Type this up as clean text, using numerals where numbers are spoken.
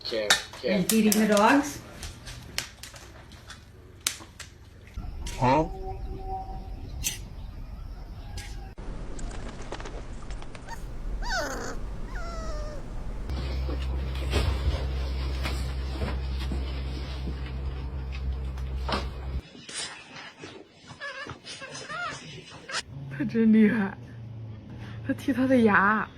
Okay, And okay. feeding the dogs. Huh? 他真厉害，他剔他的牙。